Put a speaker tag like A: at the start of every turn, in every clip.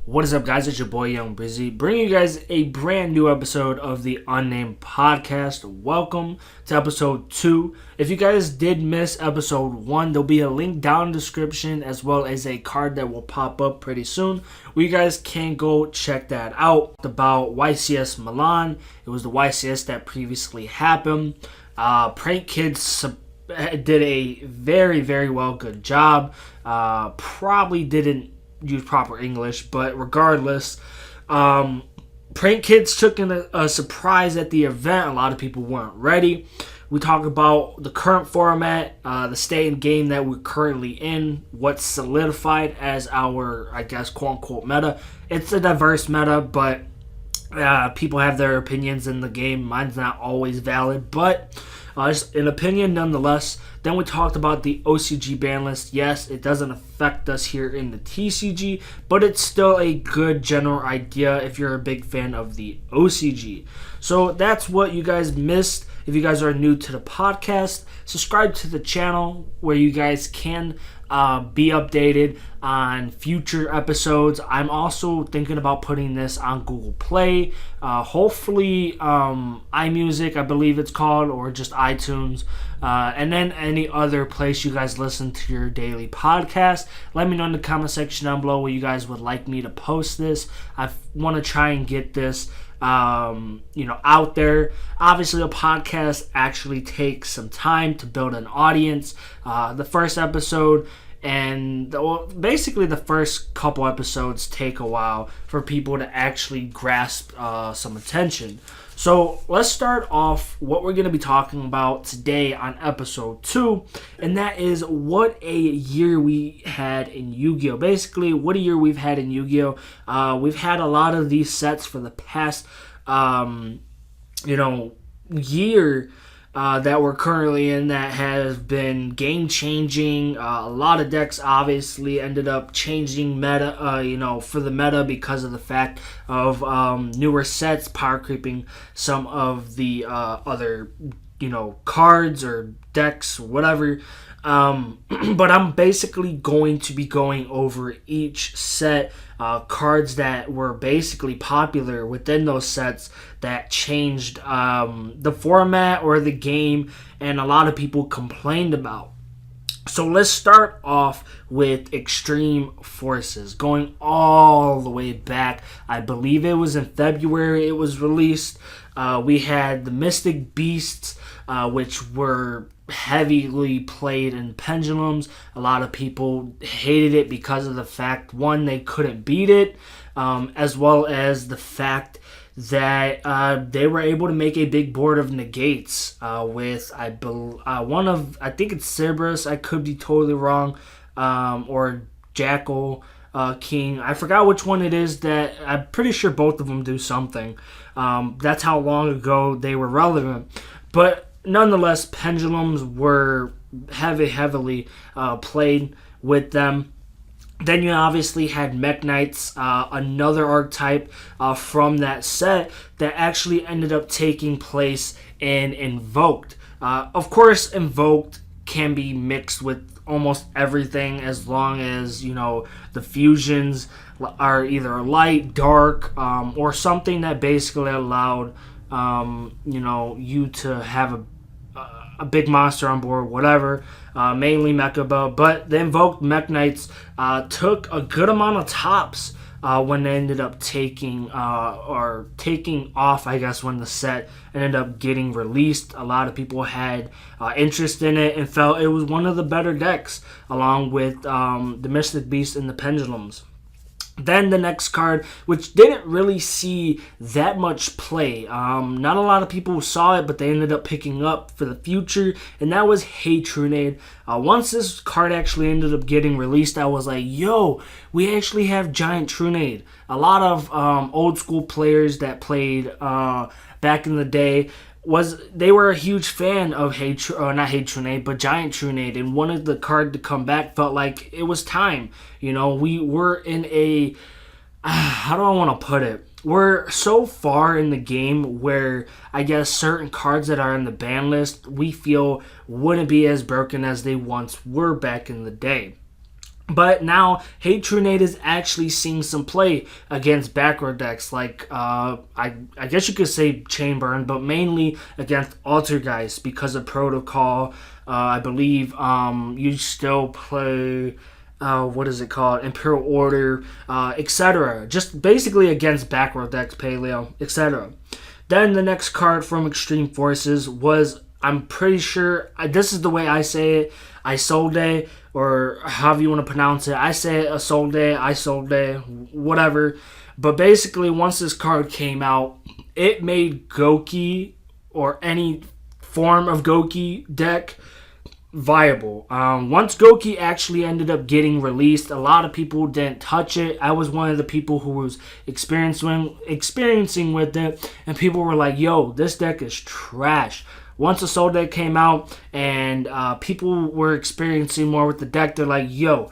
A: What is up, guys? It's your boy Young Breezy, bringing you guys a brand new episode of the UnNamed podcast. Welcome to episode 2. If you guys did miss episode 1, there'll be a link down in the description as well as a card that will pop up pretty soon where you guys can go check that out. About YCS Milan. It was the YCS that previously happened. Prank Kids did a very, very good job. Probably didn't use proper English, but regardless, Prank Kids took in a surprise at the event. A lot of people weren't ready. We talk about the current format, the state and game that we're currently in, what's solidified as our, I guess, quote-unquote meta. It's a diverse meta, but people have their opinions in the game. Mine's not always valid, but it's an opinion nonetheless. Then we talked about the OCG ban list. Yes, it doesn't affect us here in the TCG, but it's still a good general idea if you're a big fan of the OCG. So that's what you guys missed. If you guys are new to the podcast, subscribe to the channel where you guys can be updated on future episodes. I'm also thinking about putting this on Google Play, hopefully iMusic, I believe it's called, or just iTunes, and then any other place you guys listen to your daily podcast. Let me know in the comment section down below where you guys would like me to post this. I want to try and get this out there. Obviously, a podcast actually takes some time to build an audience. The first episode and basically the first couple episodes take a while for people to actually grasp some attention. So let's start off what we're going to be talking about today on episode 2, and that is what a year we had in Yu-Gi-Oh! Basically, what a year we've had in Yu-Gi-Oh! We've had a lot of these sets for the past, year that we're currently in that has been game-changing. A lot of decks obviously ended up changing meta, for the meta because of the fact of newer sets power creeping some of the other, cards or decks, whatever. But I'm basically going to be going over each set, cards that were basically popular within those sets that changed the format or the game, and a lot of people complained about. So let's start off with Extreme Forces, going all the way back. I believe it was in February it was released. We had the Mystic Beasts, which were heavily played in pendulums. A lot of people hated it because of the fact, one, they couldn't beat it, as well as the fact that they were able to make a big board of negates with I think it's Cerberus, I could be totally wrong, or Jackal King. I forgot which one it is. That I'm pretty sure both of them do something. That's how long ago they were relevant. But nonetheless, pendulums were heavily played with them. Then you obviously had Mech Knights, another archetype from that set that actually ended up taking place in Invoked. Of course, Invoked can be mixed with almost everything as long as, the fusions are either light, dark, or something that basically allowed, you to have a big monster on board, whatever, mainly Mechaba. But the Invoked Mech Knights took a good amount of tops when they ended up taking off, I guess, when the set ended up getting released. A lot of people had interest in it and felt it was one of the better decks, along with the Mystic Beast and the Pendulums. Then the next card, which didn't really see that much play. Not a lot of people saw it, but they ended up picking up for the future, and that was Hey Trunade. Once this card actually ended up getting released, I was like, yo, we actually have Giant Trunade. A lot of old school players that played back in the day, they were a huge fan of not Hey Trunade, but Giant Trunade, and wanted the card to come back. Felt like it was time. We were in a, how do I want to put it? We're so far in the game where I guess certain cards that are in the ban list we feel wouldn't be as broken as they once were back in the day. But now Hate True Nate is actually seeing some play against backrow decks like I guess you could say Chain Burn, but mainly against Altergeist because of Protocol. I believe you still play what is it called? Imperial Order, etc. Just basically against backrow decks, Paleo, etc. Then the next card from Extreme Forces was, I'm pretty sure, this is the way I say it, Isolde, or however you want to pronounce it. I say it Isolde, whatever. But basically, once this card came out, it made Goki, or any form of Goki deck, viable. Once Goki actually ended up getting released, a lot of people didn't touch it. I was one of the people who was experiencing with it, and people were like, yo, this deck is trash. Once the Soul deck came out and people were experiencing more with the deck, they're like, yo,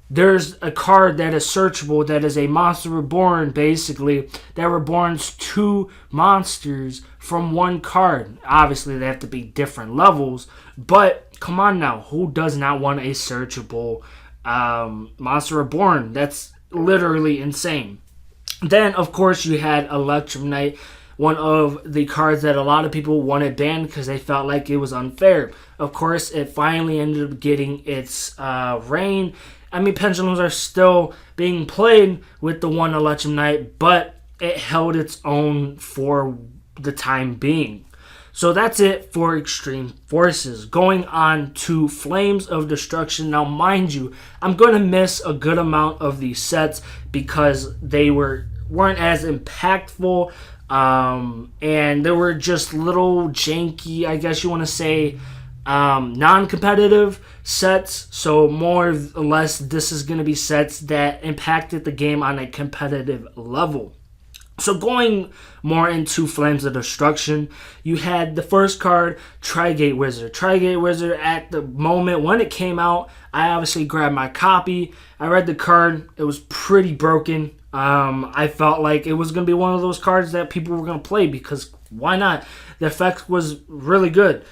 A: there's a card that is searchable that is a Monster Reborn, basically, that reborns 2 monsters from 1 card. Obviously, they have to be different levels, but come on now, who does not want a searchable Monster Reborn? That's literally insane. Then, of course, you had Electromite, one of the cards that a lot of people wanted banned because they felt like it was unfair. Of course, it finally ended up getting its reign. I mean, pendulums are still being played with the one Electromite, but it held its own for the time being. So that's it for Extreme Forces. Going on to Flames of Destruction. Now, mind you, I'm going to miss a good amount of these sets because they weren't as impactful, and they were just little janky, I guess you want to say, non-competitive sets. So more or less, this is going to be sets that impacted the game on a competitive level. So going more into Flames of Destruction, you had the first card, Trigate Wizard. Trigate Wizard, at the moment when it came out, I obviously grabbed my copy. I read the card. It was pretty broken. I felt like it was going to be one of those cards that people were going to play because why not? The effect was really good.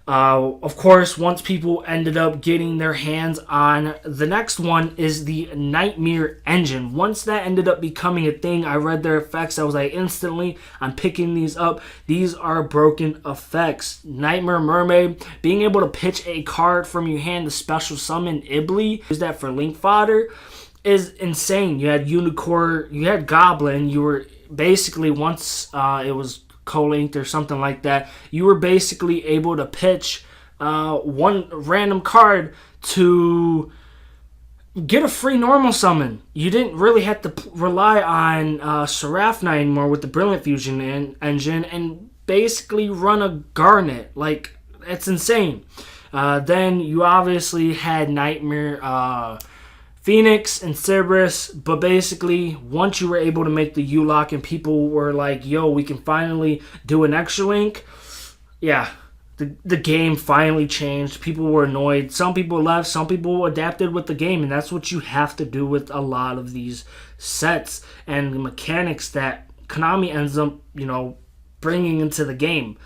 A: Of course, once people ended up getting their hands on the next one is the Nightmare Engine. Once that ended up becoming a thing, I read their effects. I was like, instantly, I'm picking these up. These are broken effects. Nightmare Mermaid, being able to pitch a card from your hand to special summon Ibly, use that for link fodder, is insane. You had Unicorn, you had Goblin. You were basically, once it was co-linked or something like that, you were basically able to pitch one random card to get a free normal summon. You didn't really have to rely on Seraphna anymore with the Brilliant Fusion engine and basically run a Garnet. Like, it's insane. Then you obviously had Nightmare Phoenix and Cerberus, but basically, once you were able to make the U-Lock and people were like, yo, we can finally do an extra link, yeah, the game finally changed. People were annoyed. Some people left. Some people adapted with the game, and that's what you have to do with a lot of these sets and the mechanics that Konami ends up, bringing into the game.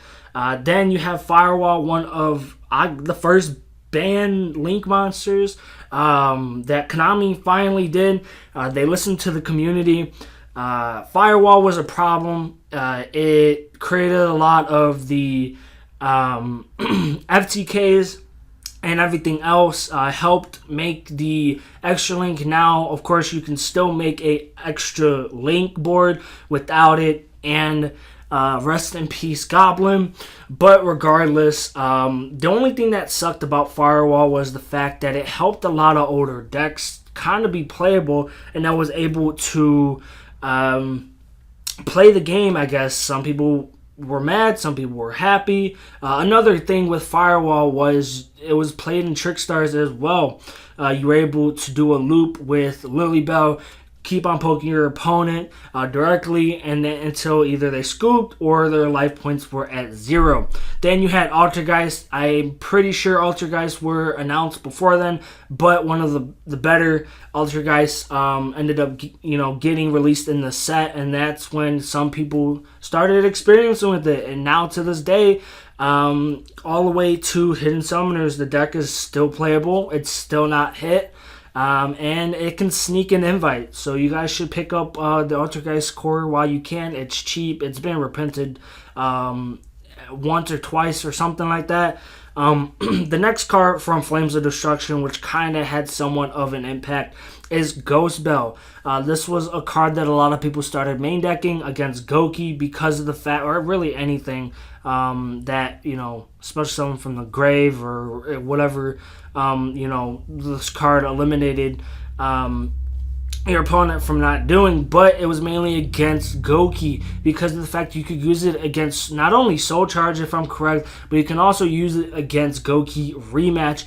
A: Then you have Firewall, one of the first banned Link monsters that Konami finally did. They listened to the community. Firewall was a problem. It created a lot of the FTKs and everything else. Helped make the extra link. Now, of course, you can still make a extra link board without it, and rest in peace, Goblin. But regardless, the only thing that sucked about Firewall was the fact that it helped a lot of older decks kind of be playable, and I was able to play the game, I guess. Some people were mad, some people were happy. Another thing with Firewall was it was played in Trickstars as well. You were able to do a loop with Lilybell, keep on poking your opponent directly, and then until either they scooped or their life points were at 0. Then you had Altergeist. I'm pretty sure Altergeist were announced before then, but one of the better Altergeist ended up getting released in the set, and that's when some people started experiencing with it. And now to this day, all the way to Hidden Summoners, the deck is still playable. It's still not hit. and it can sneak an invite. So you guys should pick up the Altergeist core while you can. It's cheap. It's been reprinted once or twice or something like that. The next card from Flames of Destruction, which kind of had somewhat of an impact, is Ghost Bell. This was a card that a lot of people started main decking against Goki because of the fact, or really anything that, especially someone from the grave or whatever, this card eliminated your opponent from not doing, but it was mainly against Goki because of the fact you could use it against not only Soul Charge, if I'm correct, but you can also use it against Goki Rematch,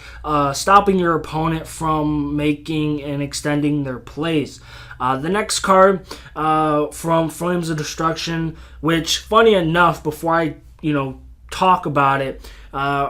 A: stopping your opponent from making and extending their plays. The next card from Flames of Destruction, which, funny enough, before I talk about it,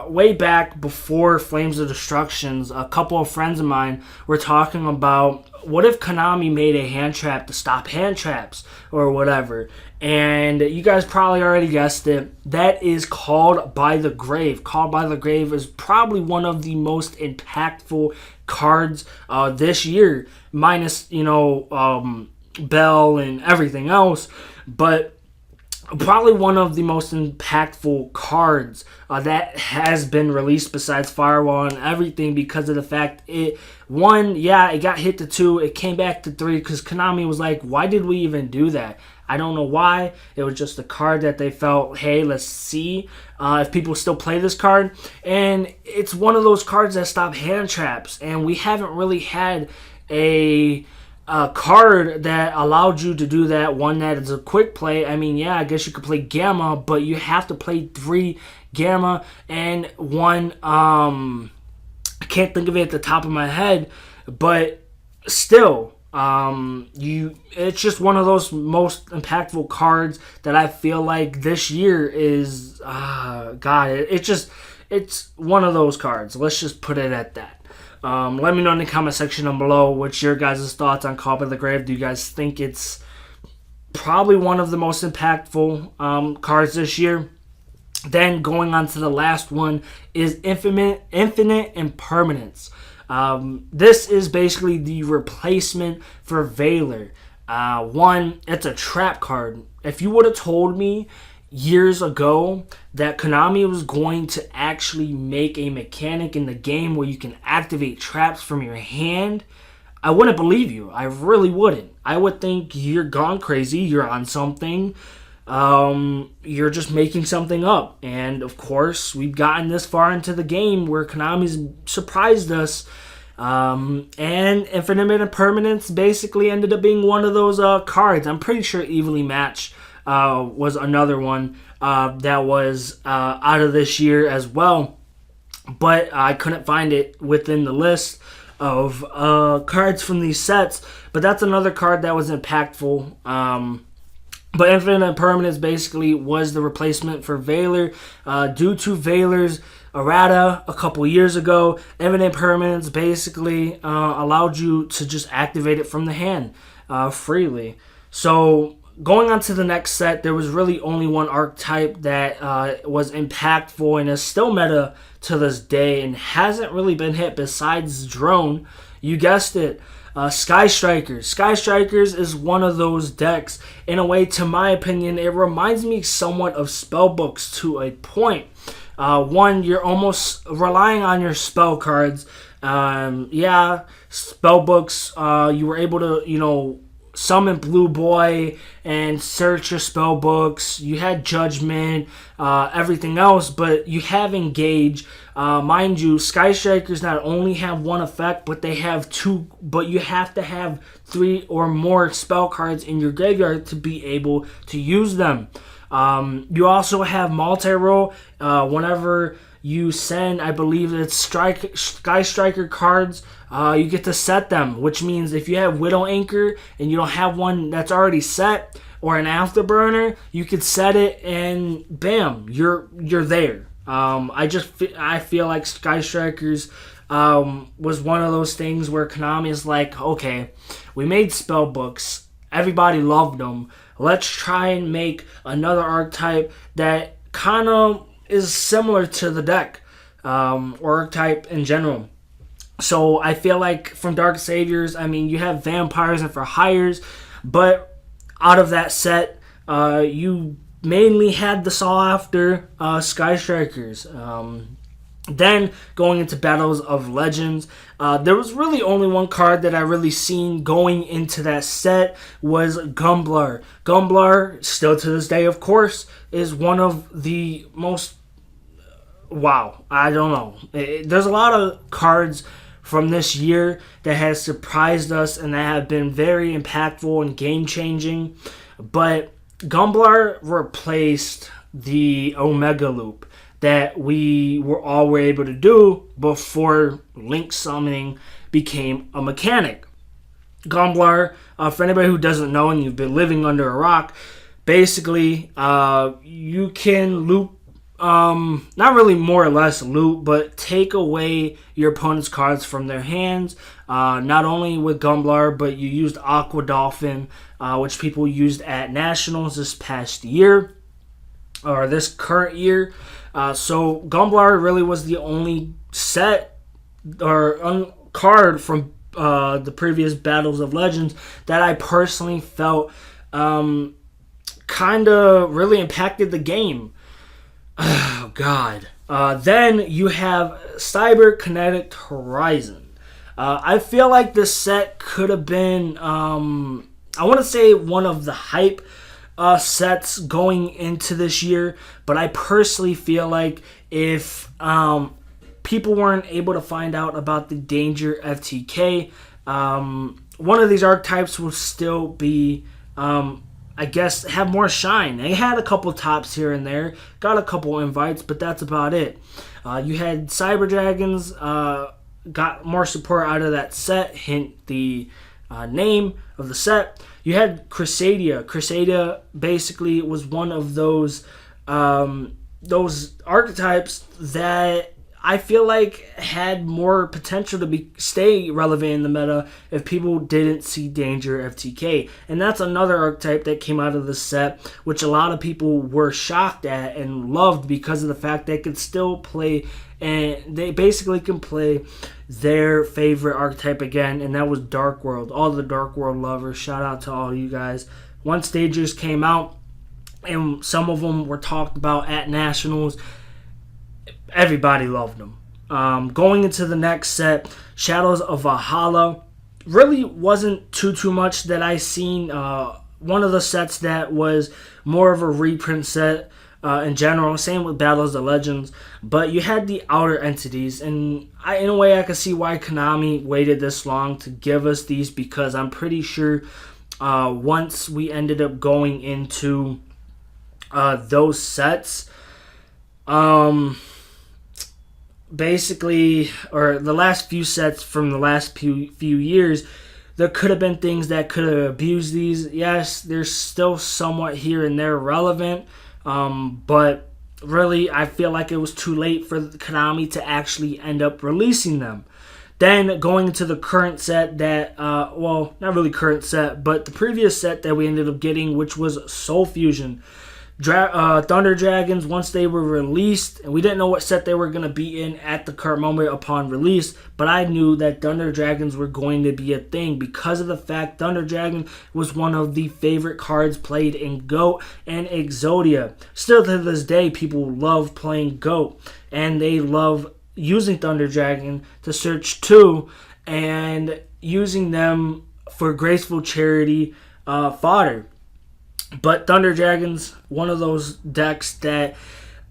A: way back before Flames of Destructions, a couple of friends of mine were talking about what if Konami made a hand trap to stop hand traps or whatever. And you guys probably already guessed it. That is Called by the Grave. Called by the Grave is probably one of the most impactful cards this year, minus, Bell and everything else. But probably one of the most impactful cards that has been released besides Firewall and everything, because of the fact it got hit to 2, it came back to 3 because Konami was like, why did we even do that? I don't know why. It was just a card that they felt, hey, let's see if people still play this card. And it's one of those cards that stop hand traps, and we haven't really had a card that allowed you to do that. One that is a quick play. I mean, I guess you could play Gamma, but you have to play 3 Gamma and 1, I can't think of it at the top of my head, but still, it's just one of those most impactful cards that I feel like this year is, it's one of those cards. Let's just put it at that. Let me know in the comment section down below what's your guys' thoughts on Call by the Grave. Do you guys think it's probably one of the most impactful cards this year? Then going on to the last one is Infinite Impermanence. This is basically the replacement for Valor. It's a trap card. If you would have told me years ago that Konami was going to actually make a mechanic in the game where you can activate traps from your hand, I wouldn't believe you. I really wouldn't. I would think you're gone crazy, you're on something, you're just making something up. And of course, we've gotten this far into the game where Konami's surprised us. And Infinite Impermanence basically ended up being one of those cards. I'm pretty sure Evenly Matched was another one that was out of this year as well, but I couldn't find it within the list of cards from these sets. But that's another card that was impactful. But Infinite Impermanence basically was the replacement for Valor. Due to Valor's errata a couple years ago, Infinite Impermanence basically allowed you to just activate it from the hand freely. So going on to the next set, there was really only one archetype that was impactful and is still meta to this day and hasn't really been hit besides Drone. You guessed it, Sky Strikers. Sky Strikers is one of those decks. In a way, to my opinion, it reminds me somewhat of Spellbooks to a point. You're almost relying on your spell cards. Spellbooks, you were able to, summon Blue Boy and search your spell books. You had Judgment, everything else, but you have Engage. Mind you, Sky Strikers not only have one effect, but they have 2, but you have to have 3 or more spell cards in your graveyard to be able to use them. You also have multi-roll. Whenever you send, I believe it's Sky Striker cards, you get to set them, which means if you have Widow Anchor and you don't have one that's already set or an Afterburner, you could set it and bam, you're there. I feel like Sky Strikers was one of those things where Konami is like, okay, we made spell books, everybody loved them, let's try and make another archetype that kind of is similar to the deck, or archetype in general. So I feel like from Dark Saviors, I mean, you have vampires and for hires, but out of that set, you mainly had the sought after Sky Strikers. Then going into Battles of Legends, there was really only one card that I really seen going into that set was Gumblar. Gumblar, still to this day, of course, is one of the most, wow, I don't know. There's a lot of cards from this year that has surprised us and that have been very impactful and game changing. But Gumblar replaced the Omega Loop that we were able to do before Link summoning became a mechanic. Gumblar, for anybody who doesn't know and you've been living under a rock, basically you can loop, not really more or less loop, but take away your opponent's cards from their hands. Not only with Gumblar, but you used Aqua Dolphin, which people used at Nationals this past year, or this current year. So Gumblar really was the only set or card from the previous Battles of Legends that I personally felt kind of really impacted the game. Oh, God. Then you have Cyberkinetic Horizon. I feel like this set could have been, I want to say, one of the hype sets going into this year, but I personally feel like if people weren't able to find out about the Danger FTK, one of these archetypes will still be, I guess, have more shine. They had a couple tops here and there, got a couple invites, but that's about it. You had Cyber Dragons, got more support out of that set, hint the name of the set. You had Crusadia. Crusadia basically was one of those archetypes that I feel like had more potential to stay relevant in the meta if people didn't see Danger FTK. And that's another archetype that came out of the set, which a lot of people were shocked at and loved because of the fact they could still play, and they basically can play their favorite archetype again, and that was Dark World. All the Dark World lovers, shout out to all you guys. Once Dangers came out, and some of them were talked about at Nationals, everybody loved them. Going into the next set, Shadows of Valhalla, really wasn't too much that I seen. One of the sets that was more of a reprint set in general, same with Battles of Legends, but you had the outer entities, and in a way I can see why Konami waited this long to give us these, because I'm pretty sure once we ended up going into those sets, basically, or the last few sets from the last few years, there could have been things that could have abused these. Yes, there's still somewhat here and there relevant, but really I feel like it was too late for Konami to actually end up releasing them. Then going into the current set that, well, not really current set, but the previous set that we ended up getting, which was Soul Fusion. Thunder Dragons, once they were released, and we didn't know what set they were going to be in at the current moment upon release, but I knew that Thunder Dragons were going to be a thing because of the fact Thunder Dragon was one of the favorite cards played in GOAT and Exodia. Still to this day, people love playing GOAT, and they love using Thunder Dragon to search too, and using them for graceful charity fodder. But Thunder Dragons, one of those decks that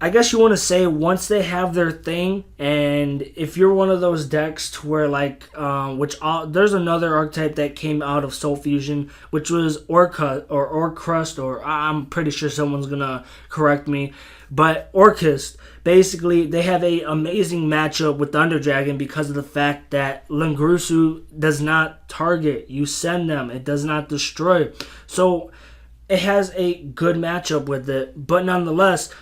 A: I guess you want to say once they have their thing, and if you're one of those decks to where there's another archetype that came out of Soul Fusion, which was Orcrust, or I'm pretty sure someone's gonna correct me, but Orcust. Basically, they have a amazing matchup with Thunder Dragon because of the fact that Lingrusu does not target. You send them, it does not destroy. So it has a good matchup with it, but nonetheless,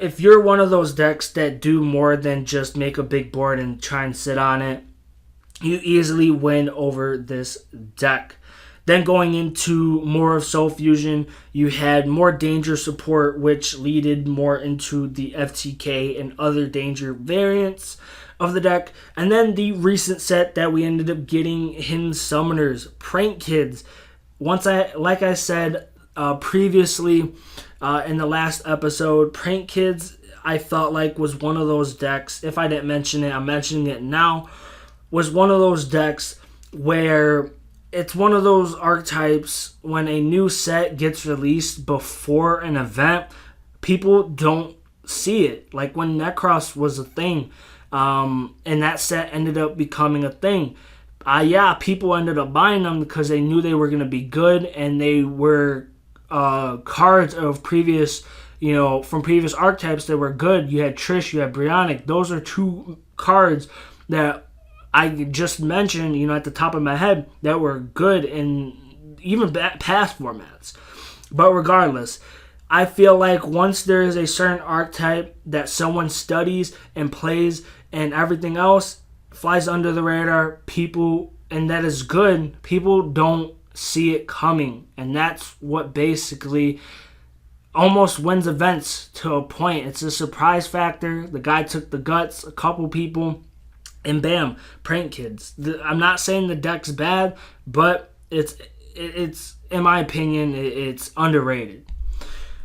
A: if you're one of those decks that do more than just make a big board and try and sit on it, you easily win over this deck. Then going into more of Soul Fusion, you had more danger support, which leaded more into the FTK and other danger variants of the deck. And then the recent set that we ended up getting, Hidden Summoners, Prank Kids. Like I said previously in the last episode, Prank Kids I felt like was one of those decks. If I didn't mention it, I'm mentioning it now. Was one of those decks where it's one of those archetypes when a new set gets released before an event, people don't see it. Like when Necros was a thing, and that set ended up becoming a thing. People ended up buying them because they knew they were going to be good, and they were cards of previous, from previous archetypes that were good. You had Trish, you had Brionic. Those are two cards that I just mentioned, at the top of my head, that were good in even past formats. But regardless, I feel like once there is a certain archetype that someone studies and plays and everything else flies under the radar, and that is good, people don't see it coming. And that's what basically almost wins events to a point. It's a surprise factor. The guy took the guts, a couple people, and bam, Prank Kids. I'm not saying the deck's bad, but it's in my opinion, it's underrated.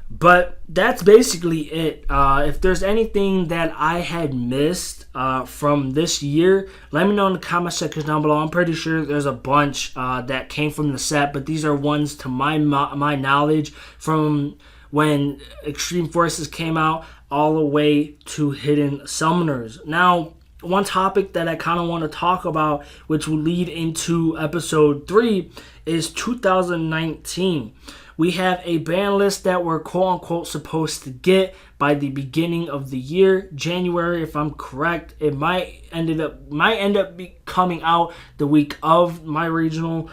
A: But that's basically it. If there's anything that I had missed from this year, let me know in the comment section down below. I'm pretty sure there's a bunch that came from the set, but these are ones to my knowledge from when Extreme Forces came out all the way to Hidden Summoners. Now, one topic that I kind of want to talk about, which will lead into episode 3, is 2019. We have a ban list that we're quote-unquote supposed to get by the beginning of the year, January, if I'm correct. It might end up coming out the week of my regional,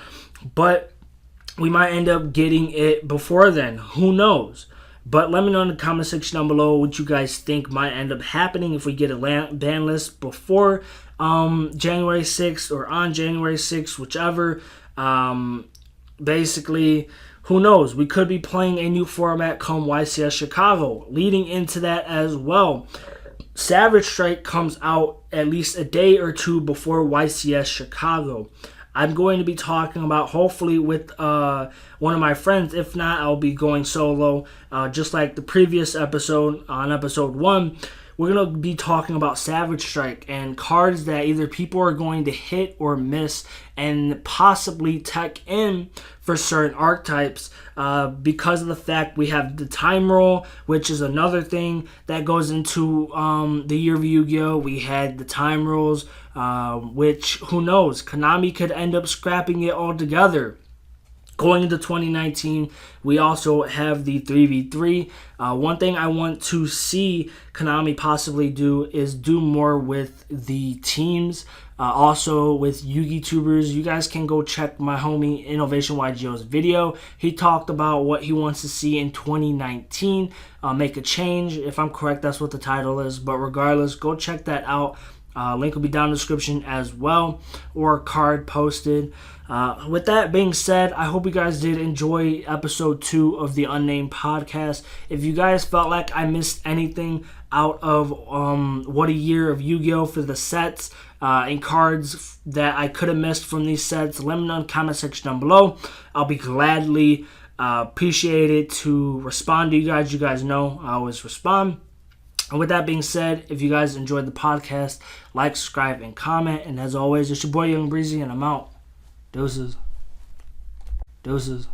A: but we might end up getting it before then. Who knows? But let me know in the comment section down below what you guys think might end up happening if we get a ban list before January 6th or on January 6th, whichever. Basically, who knows? We could be playing a new format come YCS Chicago. Leading into that as well, Savage Strike comes out at least a day or two before YCS Chicago. I'm going to be talking about, hopefully with one of my friends. If not, I'll be going solo. Just like the previous episode, on episode 1, we're going to be talking about Savage Strike and cards that either people are going to hit or miss and possibly tech in for certain archetypes because of the fact we have the time roll, which is another thing that goes into the year of Yu-Gi-Oh! We had the time rolls, which, who knows, Konami could end up scrapping it altogether. Going into 2019, we also have the 3v3. One thing I want to see Konami possibly do is do more with the teams. Also with Yugioh. You guys can go check my homie Innovation Yugioh's video. He talked about what he wants to see in 2019. Make a change. If I'm correct, that's what the title is. But regardless, go check that out. Link will be down in the description as well, or card posted. With that being said, I hope you guys did enjoy episode 2 of the UnNamed podcast. If you guys felt like I missed anything out of what a year of Yu-Gi-Oh! For the sets and cards that I could have missed from these sets, let me know in the comment section down below. I'll be gladly appreciated to respond to you guys. You guys know I always respond. And with that being said, if you guys enjoyed the podcast, like, subscribe, and comment. And as always, it's your boy Young Breezy, and I'm out. Deuces. Deuces.